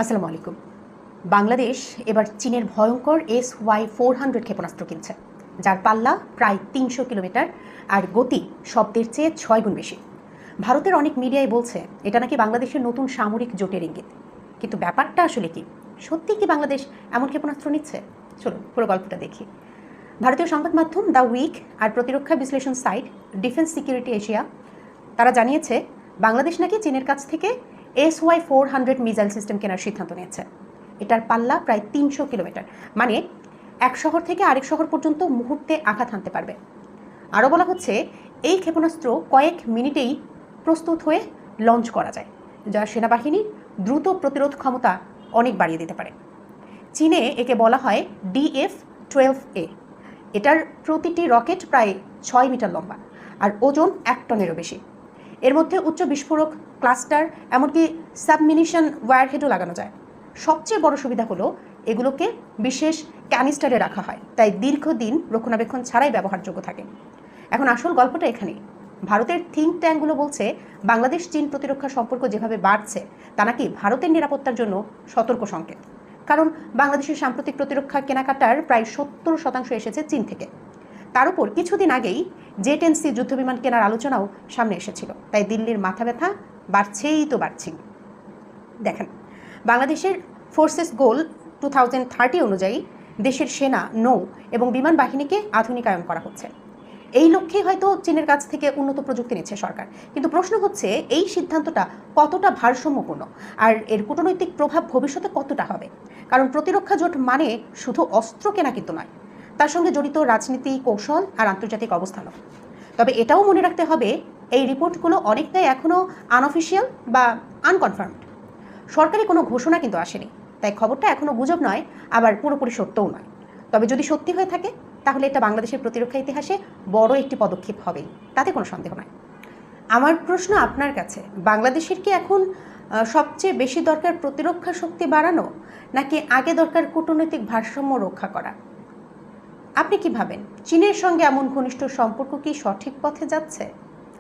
আসসালামু আলাইকুম। বাংলাদেশ এবার চীনের ভয়ঙ্কর SY-400 ক্ষেপণাস্ত্র কিনছে, যার পাল্লা প্রায় ৩০০ কিলোমিটার আর গতি শব্দের চেয়ে ৬ গুণ বেশি। ভারতের অনেক মিডিয়ায় বলছে এটা নাকি বাংলাদেশের নতুন সামরিক জোটের ইঙ্গিত। কিন্তু ব্যাপারটা আসলে কি? সত্যি কি বাংলাদেশ এমন ক্ষেপণাস্ত্র নিচ্ছে? চলুন পুরো গল্পটা দেখি। ভারতীয় সংবাদ মাধ্যম দ্য উইক আর প্রতিরক্ষা বিশ্লেষণ সাইট ডিফেন্স সিকিউরিটি এশিয়া তারা জানিয়েছে বাংলাদেশ নাকি চীনের কাছ থেকে SY-400 মিসাইল সিস্টেম কেনার সিদ্ধান্ত নিয়েছে। এটার পাল্লা প্রায় ৩০০ কিলোমিটার, মানে এক শহর থেকে আরেক শহর পর্যন্ত মুহূর্তে আঘাত হানতে পারবে। আরও বলা হচ্ছে এই ক্ষেপণাস্ত্র কয়েক মিনিটেই প্রস্তুত হয়ে লঞ্চ করা যায়, যা সেনাবাহিনীর দ্রুত প্রতিরোধ ক্ষমতা অনেক বাড়িয়ে দিতে পারে। চীনে একে বলা হয় DF-12A। এটার প্রতিটি রকেট প্রায় ৬ মিটার লম্বা আর ওজন ১ টনেরও বেশি। এর মধ্যে উচ্চ বিস্ফোরক ক্লাস্টার, এমনকি সাবমিনিশন ওয়্যারহেডও লাগানো যায়। সবচেয়ে বড় সুবিধা হলো এগুলোকে বিশেষ ক্যানিস্টারে রাখা হয়, তাই দীর্ঘদিন রক্ষণাবেক্ষণ ছাড়াই ব্যবহারযোগ্য থাকে। এখন আসল গল্পটা এখানেই। ভারতের থিঙ্ক ট্যাঙ্কগুলো বলছে বাংলাদেশ চীন প্রতিরক্ষা সম্পর্ক যেভাবে বাড়ছে তা নাকি ভারতের নিরাপত্তার জন্য সতর্ক সংকেত। কারণ বাংলাদেশের সাম্প্রতিক প্রতিরক্ষা কেনাকাটার প্রায় ৭০% এসেছে চীন থেকে। তার উপর কিছুদিন আগেই J-10C যুদ্ধবিমান কেনার আলোচনাও সামনে এসেছিল, তাই দিল্লির মাথা ব্যথা বাড়ছেই তো বাড়ছেই। দেখেন, বাংলাদেশের ফোর্সেস গোল 2030 অনুযায়ী দেশের সেনা, নৌ এবং বিমান বাহিনীকে আধুনিকায়ন করা হচ্ছে। এই লক্ষ্যেই হয়তো চীনের কাছ থেকে উন্নত প্রযুক্তি নিচ্ছে সরকার। কিন্তু প্রশ্ন হচ্ছে এই সিদ্ধান্তটা কতটা ভারসাম্যপূর্ণ আর এর কূটনৈতিক প্রভাব ভবিষ্যতে কতটা হবে। কারণ প্রতিরক্ষা জোট মানে শুধু অস্ত্র কেনা কিন্তু নয়, তার সঙ্গে জড়িত রাজনীতি, কৌশল আর আন্তর্জাতিক অবস্থানও। তবে এটাও মনে রাখতে হবে এই রিপোর্টগুলো অনেকটাই এখনও আনঅফিসিয়াল বা আনকনফার্মড। সরকারি কোনো ঘোষণা কিন্তু আসেনি, তাই খবরটা এখনও গুজব নয়, আবার পুরোপুরি সত্যও নয়। তবে যদি সত্যি হয়ে থাকে তাহলে এটা বাংলাদেশের প্রতিরক্ষা ইতিহাসে বড় একটি পদক্ষেপ হবেই, তাতে কোনো সন্দেহ নয়। আমার প্রশ্ন আপনার কাছে, বাংলাদেশের কি এখন সবচেয়ে বেশি দরকার প্রতিরক্ষা শক্তি বাড়ানো, নাকি আগে দরকার কূটনৈতিক ভারসাম্য রক্ষা করা? আপনি কি ভাবেন, চীনের সঙ্গে এমন ঘনিষ্ঠ সম্পর্ক কি সঠিক পথে যাচ্ছে?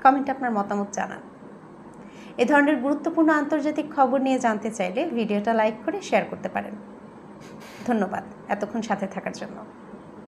কমেন্টে আপনার মতামত জানান। এ ধরনের গুরুত্বপূর্ণ আন্তর্জাতিক খবর নিয়ে জানতে চাইলে ভিডিওটা লাইক করে শেয়ার করতে পারেন। ধন্যবাদ এতক্ষণ সাথে থাকার জন্য।